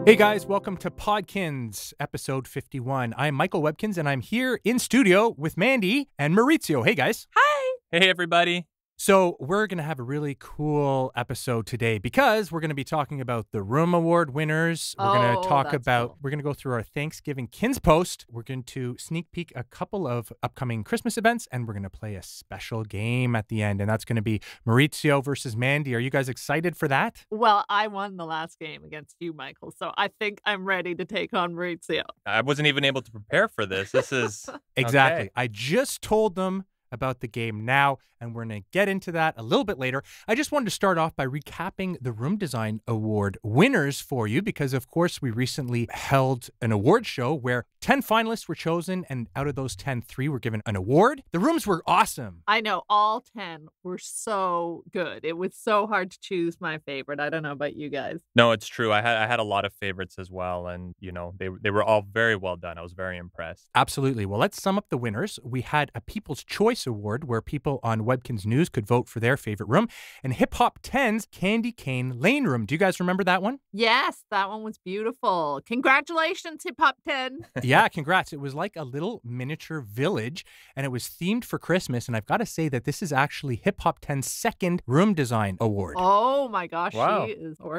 Hey guys, welcome to Podkinz, episode 51. I'm Michael Webkinz, and I'm here in studio with Mandy and Maurizio. Hey guys. Hi. Hey, everybody. So we're going to have a really cool episode today because we're going to be talking about the Room Award winners. We're going to talk about, cool. We're going to go through our Thanksgiving KinzPost. We're going to sneak peek a couple of upcoming Christmas events, and we're going to play a special game at the end. And that's going to be Maurizio versus Mandy. Are you guys excited for that? Well, I won the last game against you, Michael, so I think I'm ready to take on Maurizio. I wasn't even able to prepare for this. This is Exactly. Okay. I just told them about the game now, and we're going to get into that a little bit later. I just wanted to start off by recapping the Room Design Award winners for you because, of course, we recently held an award show where 10 finalists were chosen, and out of those 10, 3 were given an award. The rooms were awesome. I know all 10 were so good. It was so hard to choose my favorite. I don't know about you guys. No, it's true. I had a lot of favorites as well, and they were all very well done. I was very impressed. Absolutely. Well, let's sum up the winners. We had a People's Choice Award where people on Webkinz News could vote for their favorite room, and Hip Hop 10's Candy Cane Lane Room. Do you guys remember that one? Yes, that one was beautiful. Congratulations, Hip Hop 10. Yeah, congrats. It was like a little miniature village, and it was themed for Christmas. And I've got to say that this is actually Hip Hop 10's second room design award. Oh my gosh, Wow.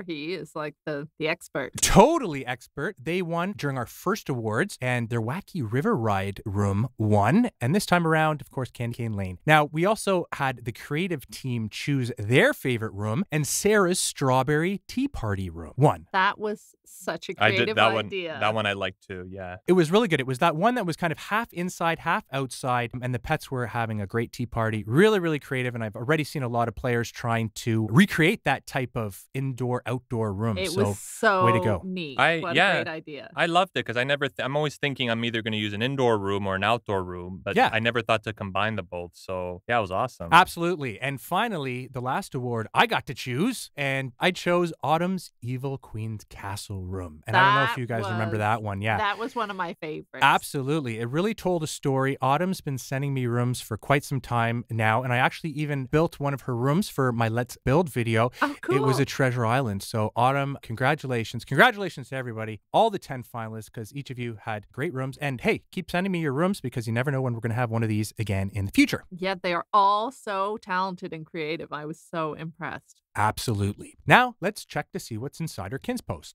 he is like the expert. Totally expert. They won during our first awards, and their Wacky River Ride room won. And this time around, of course, Candy Cane Lane. Now, we also had the creative team choose their favorite room, and Sarah's Strawberry Tea Party room won. That was such a I creative did that idea. one. That one I liked too. Yeah. It was really good. It was that one that was kind of half inside, half outside, and the pets were having a great tea party. Really, really creative, and I've already seen a lot of players trying to recreate that type of indoor-outdoor room. It was so way to go. neat. I- What yeah. a great idea. I loved it because I'm always thinking I'm either going to use an indoor room or an outdoor room, but Yeah. I never thought to combine the both. So yeah, it was awesome. Absolutely. And finally, the last award I got to choose, and I chose Autumn's Evil Queen's Castle room. And I don't know if That you guys remember was- that one. Yeah. That was one of my favorites. Absolutely. It really told a story. Autumn's been sending me rooms for quite some time now, and I actually even built one of her rooms for my Let's Build video. Oh, cool. It was a Treasure Island. So, Autumn, congratulations. Congratulations to everybody, all the 10 finalists, because each of you had great rooms. And hey, keep sending me your rooms because you never know when we're going to have one of these again in the future. Yeah, they are all so talented and creative. I was so impressed. Absolutely. Now, let's check to see what's inside our KinzPost.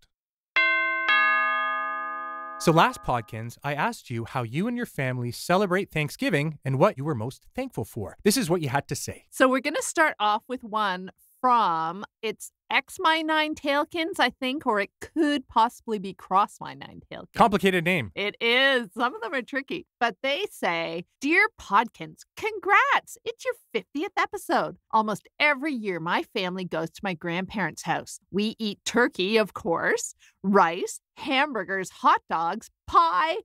So last Podkinz, I asked you how you and your family celebrate Thanksgiving and what you were most thankful for. This is what you had to say. So we're going to start off with one from, it's X My Nine Tailkins, I think, or it could possibly be Cross My Nine Tailkins. Complicated name. It is. Some of them are tricky. But they say, Dear Podkinz, congrats! It's your 50th episode. Almost every year, my family goes to my grandparents' house. We eat turkey, of course, rice, hamburgers, hot dogs, pie.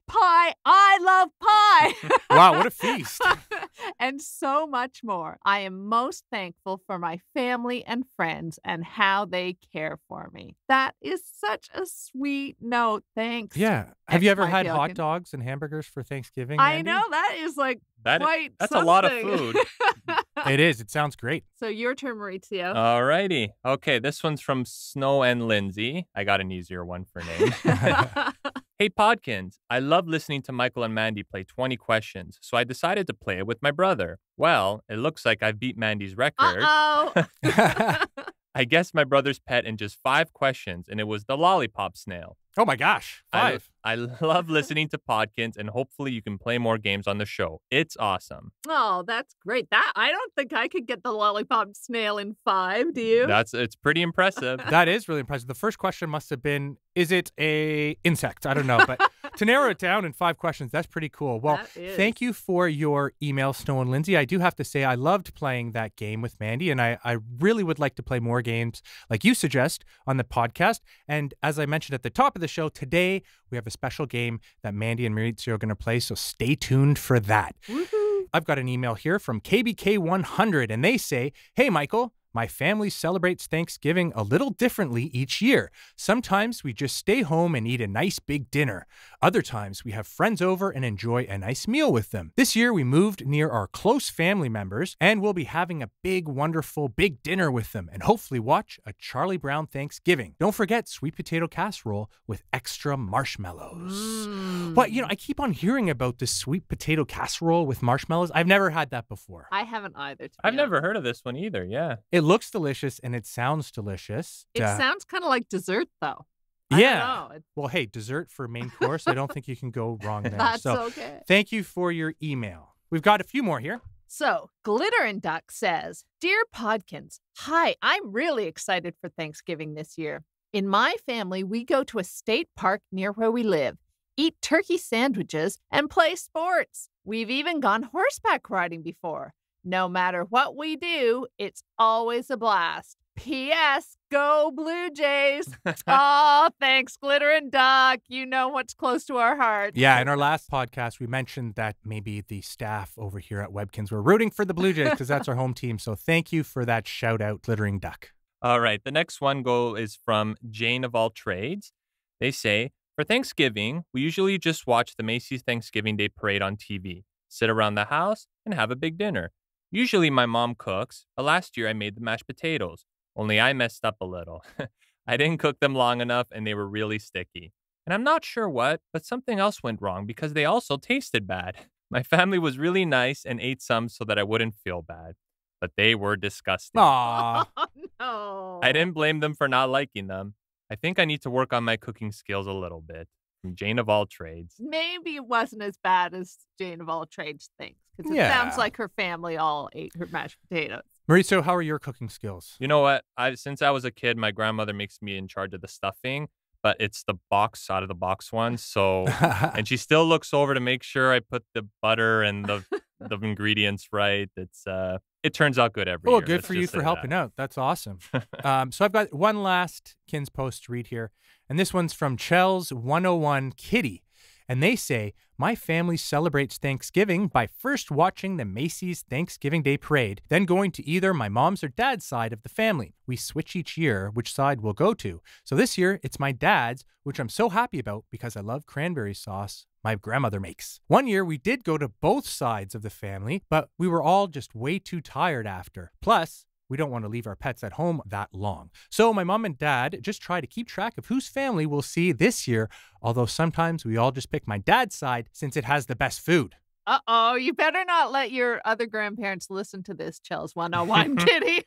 I love pie. Wow, what a feast. And so much more. I am most thankful for my family and friends and how they care for me. That is such a sweet note. Thanks. Yeah. Have you ever X had My hot Tailkins. dogs and hamburgers for Thanksgiving? I Mandy? know that is like That's quite a lot of something. food. It is. It sounds great. So your turn, Maurizio. Alrighty. Okay, this one's from Snow and Lindsay. I got an easier one for name. Hey, Podkins, I love listening to Michael and Mandy play 20 questions, so I decided to play it with my brother. Well, it looks like I've beat Mandy's record. Uh-oh. I guessed my brother's pet in just 5 questions, and it was the lollipop snail. Oh my gosh. 5. I love listening to Podkins, and hopefully you can play more games on the show. It's awesome. Oh, that's great. That I don't think I could get the lollipop snail in 5, do you? It's pretty impressive. That is really impressive. The first question must have been, is it a insect? I don't know, but to narrow it down in 5 questions, that's pretty cool. Well, That is. thank you for your email, Snow and Lindsay. I do have to say I loved playing that game with Mandy, and I really would like to play more games like you suggest on the podcast. And as I mentioned at the top of the show, today we have a special game that Mandy and Maurizio are going to play, so stay tuned for that. Woohoo. I've got an email here from KBK100, and they say, hey, Michael, My family celebrates Thanksgiving a little differently each year. Sometimes we just stay home and eat a nice big dinner. Other times we have friends over and enjoy a nice meal with them. This year we moved near our close family members and we'll be having a big, wonderful, big dinner with them and hopefully watch a Charlie Brown Thanksgiving. Don't forget sweet potato casserole with extra marshmallows. But, I keep on hearing about this sweet potato casserole with marshmallows. I've never had that before. I haven't either. I've never heard of this one either. Yeah. It looks delicious and it sounds delicious. It sounds kind of like dessert, though. Yeah. I don't know. Well, hey, dessert for main course. I don't think you can go wrong there. That's okay. Thank you for your email. We've got a few more here. So, Glitter and Duck says, Dear Podkinz, hi, I'm really excited for Thanksgiving this year. In my family, we go to a state park near where we live, eat turkey sandwiches, and play sports. We've even gone horseback riding before. No matter what we do, it's always a blast. P.S. Go Blue Jays. Aw, thanks, Glitter and Duck. You know what's close to our hearts. Yeah, in our last podcast, we mentioned that maybe the staff over here at Webkinz were rooting for the Blue Jays because that's our home team. So thank you for that shout out, Glittering Duck. All right. The next one is from Jane of All Trades. They say, for Thanksgiving, we usually just watch the Macy's Thanksgiving Day Parade on TV, sit around the house, and have a big dinner. Usually my mom cooks, but last year I made the mashed potatoes. Only I messed up a little. I didn't cook them long enough and they were really sticky. And I'm not sure what, but something else went wrong because they also tasted bad. My family was really nice and ate some so that I wouldn't feel bad. But they were disgusting. Aww. Oh, no. I didn't blame them for not liking them. I think I need to work on my cooking skills a little bit. From Jane of All Trades. Maybe it wasn't as bad as Jane of All Trades thinks. Because it sounds like her family all ate her mashed potatoes. Maurizio, how are your cooking skills? You know what? Since I was a kid, my grandmother makes me in charge of the stuffing, but it's the box out of the box one. So, and she still looks over to make sure I put the butter and the ingredients right. It turns out good every year. Oh, good for you for helping out. That's awesome. So I've got one last KinzPost to read here, and this one's from Chels 101 Kitty. And they say, my family celebrates Thanksgiving by first watching the Macy's Thanksgiving Day Parade, then going to either my mom's or dad's side of the family. We switch each year which side we'll go to. So this year, it's my dad's, which I'm so happy about because I love cranberry sauce my grandmother makes. One year, we did go to both sides of the family, but we were all just way too tired after. Plus, we don't want to leave our pets at home that long. So my mom and dad just try to keep track of whose family we'll see this year, although sometimes we all just pick my dad's side since it has the best food. Uh-oh, you better not let your other grandparents listen to this, Chels 101 Kitty.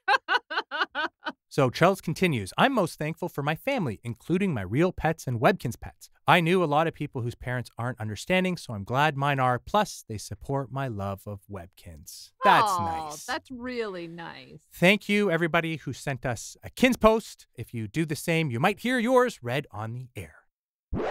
So Chels continues, I'm most thankful for my family, including my real pets and Webkinz pets. I knew a lot of people whose parents aren't understanding, so I'm glad mine are. Plus, they support my love of Webkinz. That's nice. That's really nice. Thank you, everybody who sent us a KinzPost. If you do the same, you might hear yours read on the air. The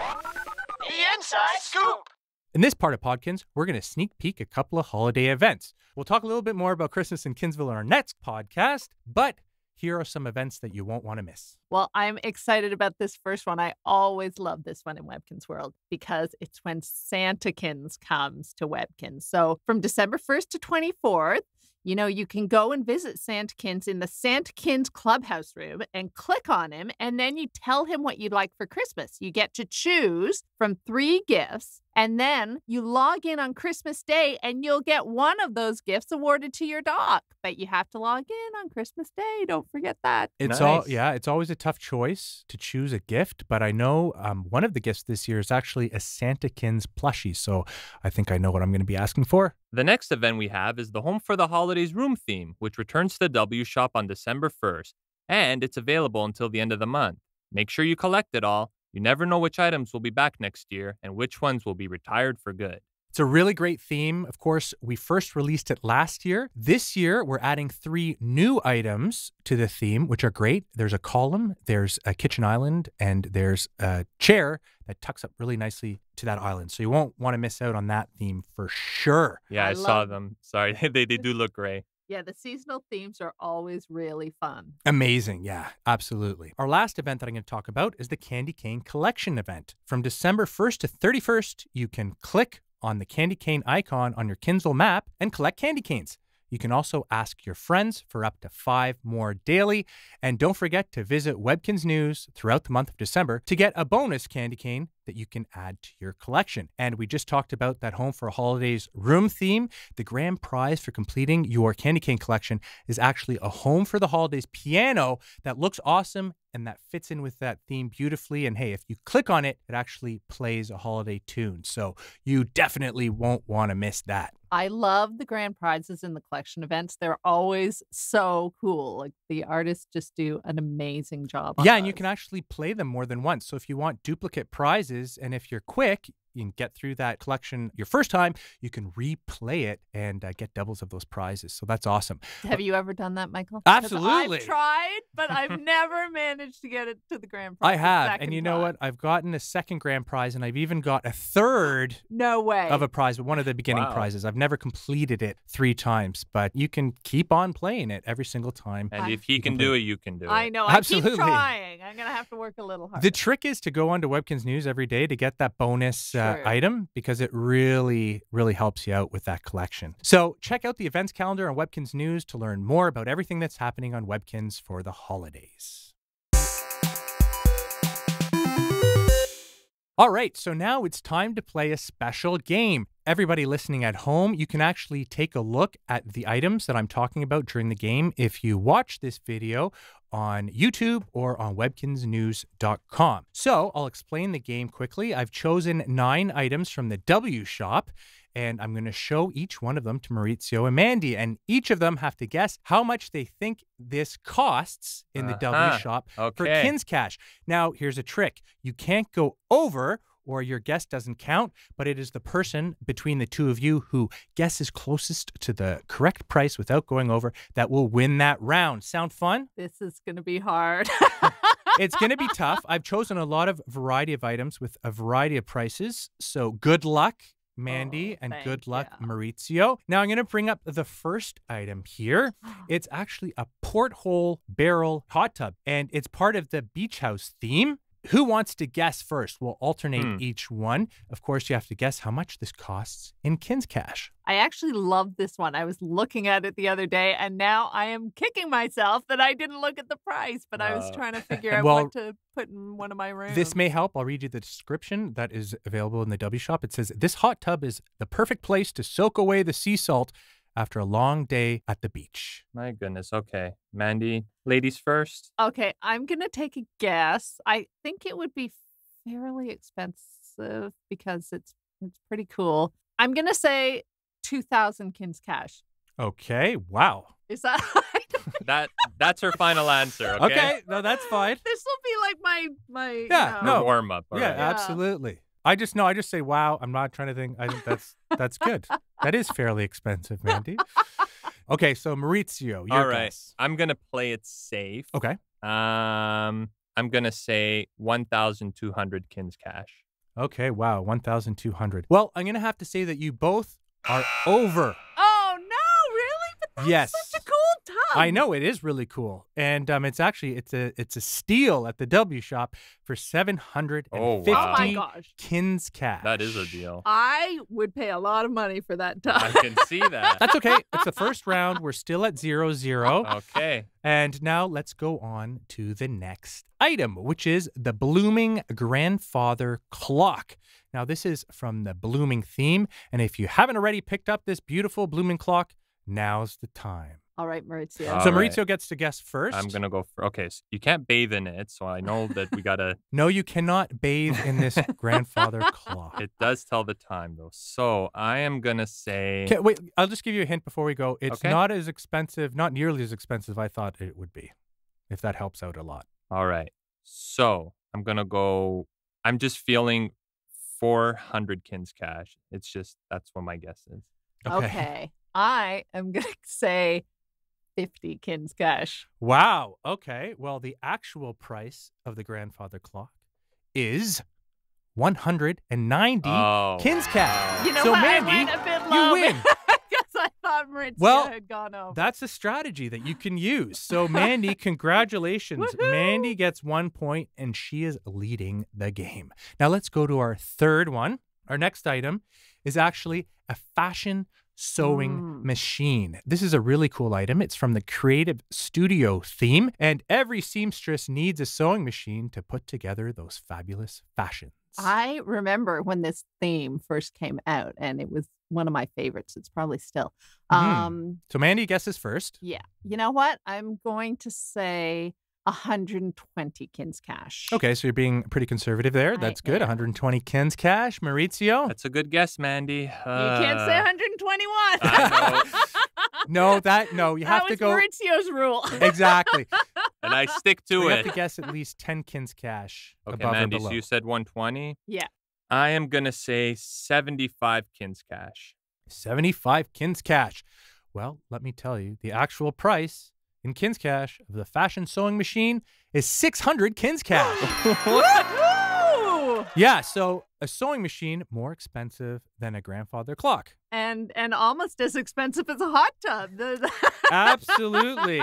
Inside Scoop! In this part of Podkinz, we're going to sneak peek a couple of holiday events. We'll talk a little bit more about Christmas in Kinsville in our next podcast, but here are some events that you won't want to miss. Well, I'm excited about this first one. I always love this one in Webkinz World because it's when Santakins comes to Webkinz. So from December 1st to 24th, you can go and visit Santakins in the Santakins Clubhouse room and click on him, and then you tell him what you'd like for Christmas. You get to choose from 3 gifts, and then you log in on Christmas Day, and you'll get one of those gifts awarded to your dog. But you have to log in on Christmas Day. Don't forget that. It's Nice. It's always a tough choice to choose a gift, but I know one of the gifts this year is actually a Santakins plushie, so I think I know what I'm going to be asking for. The next event we have is the Home for the Holidays room theme, which returns to the W Shop on December 1st, and it's available until the end of the month. Make sure you collect it all. You never know which items will be back next year and which ones will be retired for good. It's a really great theme. Of course, we first released it last year. This year, we're adding 3 new items to the theme, which are great. There's a column, there's a kitchen island, and there's a chair that tucks up really nicely to that island. So you won't want to miss out on that theme for sure. Yeah, I saw them. Sorry, they do look great. Yeah, the seasonal themes are always really fun. Amazing. Yeah, absolutely. Our last event that I'm going to talk about is the Candy Cane Collection event. From December 1st to 31st, you can click on the candy cane icon on your Kinsville map and collect candy canes. You can also ask your friends for up to 5 more daily. And don't forget to visit Webkinz News throughout the month of December to get a bonus candy cane that you can add to your collection. And we just talked about that Home for Holidays room theme. The grand prize for completing your candy cane collection is actually a Home for the Holidays piano that looks awesome and that fits in with that theme beautifully. And hey, if you click on it, it actually plays a holiday tune. So you definitely won't want to miss that. I love the grand prizes in the collection events. They're always so cool. Like the artists just do an amazing job. Yeah, and you can actually play them more than once. So if you want duplicate prizes, and if you're quick, you can get through that collection your first time, you can replay it and get doubles of those prizes. So that's awesome. Have you ever done that, Michael? 'Cause Absolutely. I've tried, but I've never managed to get it to the grand prize. I have. And you know what? I've gotten a second grand prize, and I've even got a third No way. of a prize, but one of the beginning prizes. I've never completed it 3 times, but you can keep on playing it every single time. And if he can do it, you can do it. I know. Absolutely. I keep trying. I'm going to have to work a little harder. The trick is to go onto Webkinz News every day to get that bonus item, because it really, really helps you out with that collection. So check out the events calendar on Webkinz News to learn more about everything that's happening on Webkinz for the holidays. All right, so now it's time to play a special game. Everybody listening at home, you can actually take a look at the items that I'm talking about during the game if you watch this video on YouTube or on webkinznews.com. So I'll explain the game quickly. I've chosen 9 items from the W shop, and I'm going to show each one of them to Maurizio and Mandy, and each of them have to guess how much they think this costs in the W shop for Kinz Cash. Now, here's a trick. You can't go over, or your guess doesn't count, but it is the person between the two of you who guesses closest to the correct price without going over that will win that round. Sound fun? This is going to be hard. It's going to be tough. I've chosen a lot of variety of items with a variety of prices, so good luck, Mandy, and good luck, Maurizio. Now I'm going to bring up the first item here. It's actually a porthole barrel hot tub, and it's part of the beach house theme. Who wants to guess first? We'll alternate each one. Of course, you have to guess how much this costs in Kinz Cash. I actually love this one. I was looking at it the other day, and now I am kicking myself that I didn't look at the price, but I was trying to figure out what to put in one of my rooms. This may help. I'll read you the description that is available in the W shop. It says, this hot tub is the perfect place to soak away the sea salt after a long day at the beach. My goodness. Okay. Mandy, ladies first. Okay, I'm going to take a guess. I think it would be fairly expensive because it's pretty cool. I'm going to say 2,000 Kinz Cash. Okay. Wow. Is that That's her final answer. Okay. No, that's fine. This will be like my no warm up. Yeah, absolutely. I just say wow. I'm not trying to think. I think that's good. That is fairly expensive, Mandy. Okay, so Maurizio, your guess. I'm gonna play it safe. Okay. I'm gonna say 1,200 Kinz Cash. Okay. Wow. 1,200. Well, I'm gonna have to say that you both are over. Oh no! Really? But that's such a cool tub. I know, it is really cool, and it's a steal at the W shop for 750 Kinz Cash. That is a deal. I would pay a lot of money for that tub. I can see that. That's okay. It's the first round. We're still at 0-0. Okay. And now let's go on to the next item, which is the blooming grandfather clock. Now, this is from the blooming theme, and if you haven't already picked up this beautiful blooming clock, now's the time. All right, Maurizio. So Maurizio gets to guess first. I'm going to go for, okay, so you can't bathe in it, so I know that we got to. No, you cannot bathe in this grandfather clock. It does tell the time, though. So I am going to say. Okay, wait, I'll just give you a hint before we go. It's not as expensive, not nearly as expensive I thought it would be, if that helps out a lot. All right. So I'm going to go, I'm just feeling 400 Kinz Cash. It's just, that's what my guess is. Okay. I am going to say 50 Kinz Cash. Wow. Okay. Well, the actual price of the grandfather clock is 190 Kinz Cash. You know so what? Mandy, I went a bit low. you win. Because I thought Maurizio had gone over. That's a strategy that you can use. So Mandy, congratulations. Mandy gets 1 point, and she is leading the game. Now let's go to our third one. Our next item is actually a fashion sewing machine. This is a really cool item. It's from the Creative Studio theme, and every seamstress needs a sewing machine to put together those fabulous fashions. I remember when this theme first came out, and it was one of my favorites. It's probably still. So Mandy guesses first. Yeah. You know what? I'm going to say 120 Kinz cash. Okay, so you're being pretty conservative there. That's good. 120 Kinz cash. Maurizio? That's a good guess, Mandy. You can't say 121. I know. No, you have to go. That was Maurizio's rule. Exactly. And I stick to You it. have to guess at least 10 Kinz cash Okay, above Mandy, or below. so you said 120? Yeah. I am going to say 75 Kinz cash. 75 Kinz cash. Well, let me tell you, the actual price in Kinz cash of the fashion sewing machine is 600 Kinz cash. Woo! Yeah, so a sewing machine more expensive than a grandfather clock. And almost as expensive as a hot tub. Absolutely.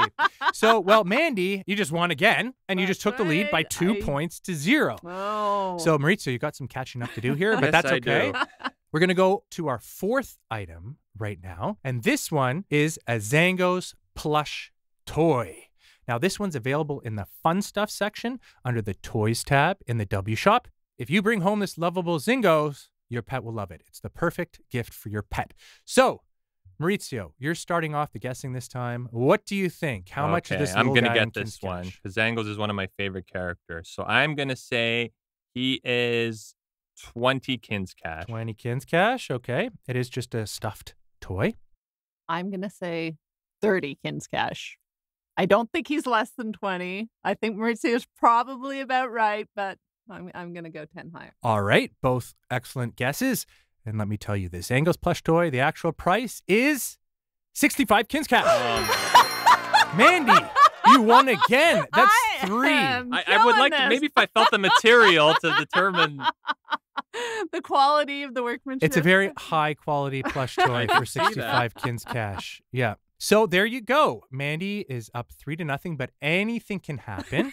So, well, Mandy, you just won again, and you just took the lead by 2 points to 0. Oh. So, Maurizio, you got some catching up to do here, but Yes, that's I okay. do. We're going to go to our fourth item right now, and this one is a Zangos plush toy. Now, this one's available in the fun stuff section under the toys tab in the W shop. If you bring home this lovable Zingos, your pet will love it. It's the perfect gift for your pet. So, Maurizio, you're starting off the guessing this time. What do you think? How much is this I'm little gonna guy in get this Kinz one cash? because Zangles is one of my favorite characters. So I'm going to say he is 20 Kinz cash. 20 Kinz cash. Okay. It is just a stuffed toy. I'm going to say 30 Kinz cash. I don't think he's less than 20. I think Maurizio's probably about right, but I'm going to go 10 higher. All right. Both excellent guesses. And let me tell you this Angles plush toy, the actual price is 65 Kinz cash. Mandy, you won again. That's 3. I would like to, maybe if I felt the material to determine. The quality of the workmanship. It's a very high quality plush toy for 65 Kinz cash. Yeah. So there you go. Mandy is up 3-0, but anything can happen.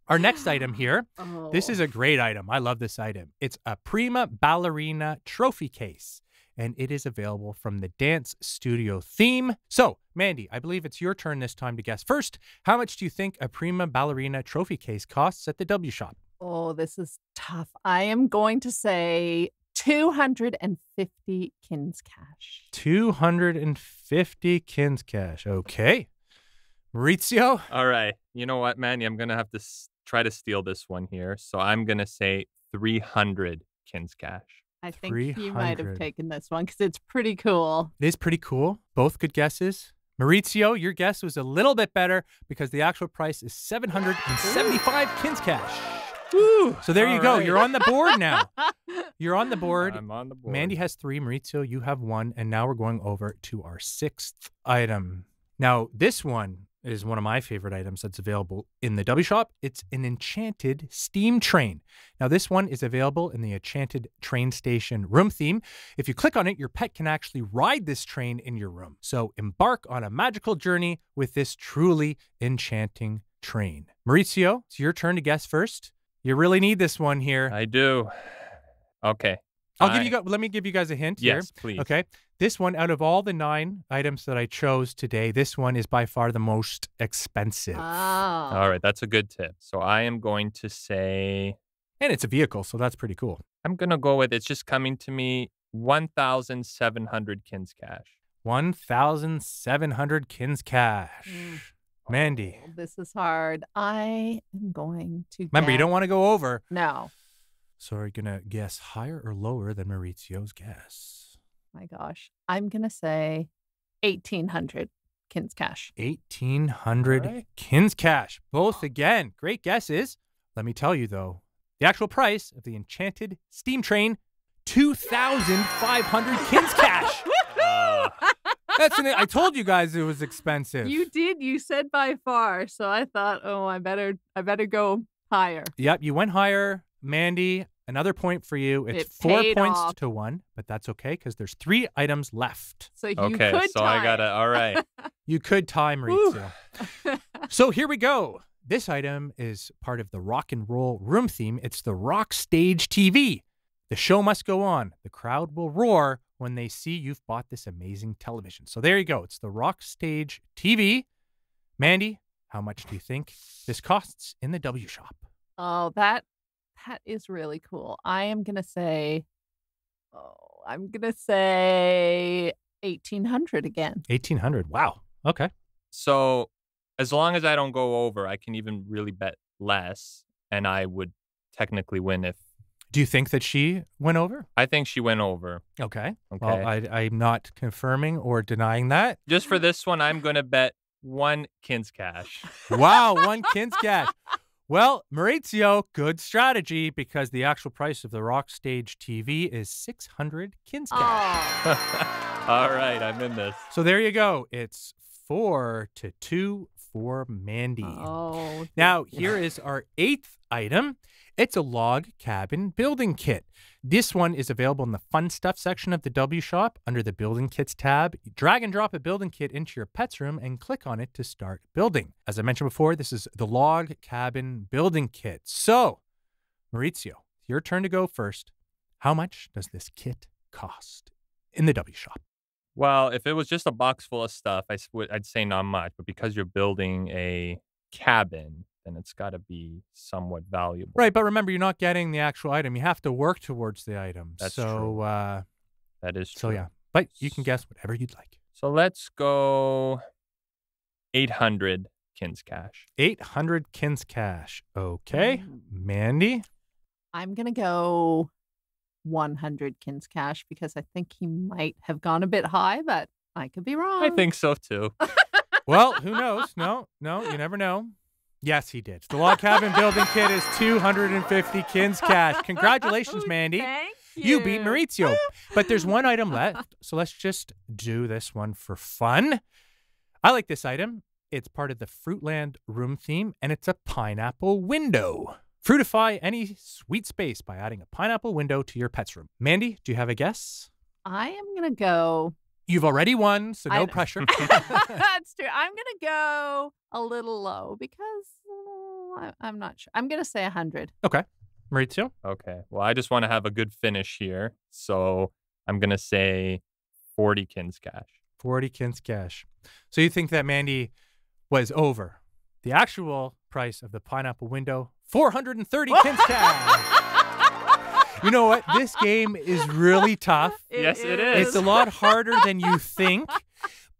Our next item here. This is a great item. I love this item. It's a Prima Ballerina trophy case, and it is available from the Dance Studio theme. So, Mandy, I believe it's your turn this time to guess first. How much do you think a Prima Ballerina trophy case costs at the W shop? Oh, this is tough. I am going to say 250 Kinz cash. 250 Kinz cash. Okay. Maurizio? All right. You know what, Mandy? I'm going to have to try to steal this one here. So I'm going to say 300 Kinz cash. I think you might 300. have taken this one because it's pretty cool. It is pretty cool. Both good guesses. Maurizio, your guess was a little bit better because the actual price is 775 Kinz cash. Woo! So there you go. right. You're on the board now. You're on the board. I'm on the board. Mandy has 3. Maurizio, you have 1. And now we're going over to our 6th item. Now, this one is one of my favorite items that's available in the W shop. It's an enchanted steam train. Now, this one is available in the enchanted train station room theme. If you click on it, your pet can actually ride this train in your room. So embark on a magical journey with this truly enchanting train. Maurizio, it's your turn to guess first. You really need this one here. I do. Okay. Let me give you guys a hint here. Yes, please. Okay. This one, out of all the 9 items that I chose today, this one is by far the most expensive. All right. That's a good tip. So I am going to say, And it's a vehicle, so that's pretty cool. I'm going to go with, it's just coming to me, 1,700 Kinz cash. 1,700 Kinz cash. Mandy. Oh, this is hard. I am going to Remember, you guess- don't want to go over. No. So are you going to guess higher or lower than Maurizio's guess? My gosh. I'm going to say 1,800 Kinz cash. 1,800 All right. Kinz cash. Both again. Great guesses. Let me tell you, though, the actual price of the enchanted steam train, 2,500 Kinz cash. I told you guys it was expensive. You did. You said by far. So I thought, oh, I better go higher. Yep, you went higher. Mandy, another point for you. It's It 4 paid points off. to 1, but that's okay because there's 3 items left. So you Okay. could So tie. I got to, all right. You could tie Maurizio. So here we go. This item is part of the rock and roll room theme. It's the Rock Stage TV. The show must go on. The crowd will roar when they see you've bought this amazing television. So there you go. It's the Rock Stage TV. Mandy, how much do you think this costs in the W shop? Oh, that is really cool. I'm gonna say 1,800 again. 1,800. Wow. Okay. So as long as I don't go over, I can even really bet less, and I would technically win if. Do you think that she went over? I think she went over. Okay. Okay. Well, I'm not confirming or denying that. Just for this one, I'm going to bet 1 Kinz cash. Wow, 1 Kinz cash. Well, Maurizio, good strategy because the actual price of the Rock Stage TV is 600 Kinz cash. Oh. All right, I'm in this. So there you go. It's 4-2 for Mandy. Oh. Now, here is our 8th item. It's a log cabin building kit. This one is available in the fun stuff section of the W shop under the building kits tab. You drag and drop a building kit into your pet's room and click on it to start building. As I mentioned before, this is the log cabin building kit. So, Maurizio, your turn to go first. How much does this kit cost in the W shop? Well, if it was just a box full of stuff, I'd say not much. But because you're building a cabin, then it's got to be somewhat valuable. Right, but remember, you're not getting the actual item. You have to work towards the item. That's true. That is true. So, yeah. But you can guess whatever you'd like. So let's go 800 Kinz cash. 800 Kinz cash. Okay. Mandy? I'm gonna go 100 Kinz cash because I think he might have gone a bit high, but I could be wrong. I think so too. Well, who knows? No, you never know. Yes, he did. The log cabin building kit is 250 Kinz cash. Congratulations, Mandy. Thank You beat Maurizio. But there's one item left, so let's just do this one for fun. I like this item. It's part of the Fruitland room theme, and it's a pineapple window. Fruitify any sweet space by adding a pineapple window to your pet's room. Mandy, do you have a guess? I am gonna go. You've already won, so no pressure. That's true. I'm gonna go a little low because I'm not sure. I'm gonna say 100. Okay. Maurizio? Okay. Well, I just want to have a good finish here. So I'm going to say 40 Kinz cash. 40 Kinz cash. So you think that Mandy was over. The actual price of the pineapple window, 430 Kinz cash. You know what? This game is really tough. Yes, it is. It's a lot harder than you think.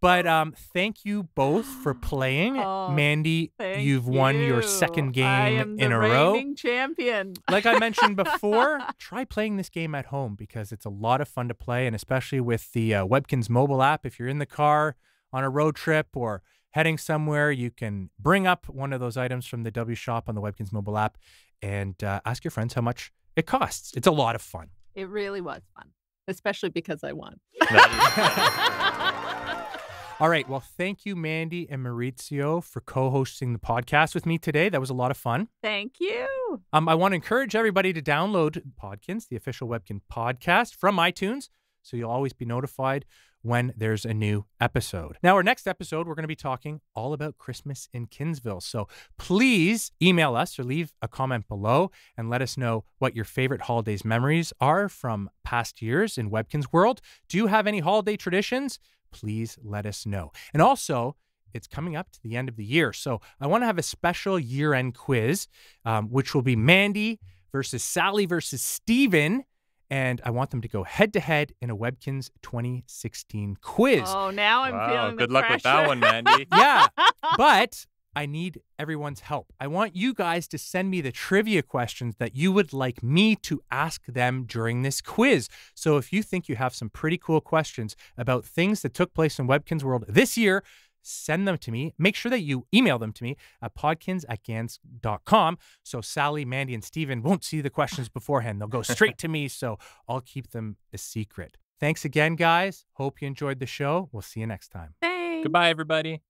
But thank you both for playing. Mandy, you've won your second game in a row. I am the reigning champion. Like I mentioned before, try playing this game at home because it's a lot of fun to play, and especially with the Webkinz mobile app. If you're in the car on a road trip or heading somewhere, you can bring up one of those items from the W shop on the Webkinz mobile app and ask your friends how much it costs. It's a lot of fun. It really was fun, especially because I won. All right. Well, thank you, Mandy and Maurizio, for co-hosting the podcast with me today. That was a lot of fun. Thank you. I want to encourage everybody to download Podkinz, the official Webkinz podcast from iTunes, so you'll always be notified when there's a new episode. Now, our next episode, we're going to be talking all about Christmas in Kinsville. So please email us or leave a comment below and let us know what your favorite holidays memories are from past years in Webkinz world. Do you have any holiday traditions? Please let us know. And also, it's coming up to the end of the year. So I want to have a special year-end quiz, which will be Mandy versus Sally versus Steven. And I want them to go head-to-head in a Webkinz 2016 quiz. Oh, now I'm feeling the good luck with that pressure. one, Mandy. Yeah, but I need everyone's help. I want you guys to send me the trivia questions that you would like me to ask them during this quiz. So if you think you have some pretty cool questions about things that took place in Webkinz world this year, send them to me. Make sure that you email them to me at podkinz@gans.com. So Sally, Mandy, and Steven won't see the questions beforehand. They'll go straight to me, so I'll keep them a secret. Thanks again, guys. Hope you enjoyed the show. We'll see you next time. Thanks. Goodbye, everybody.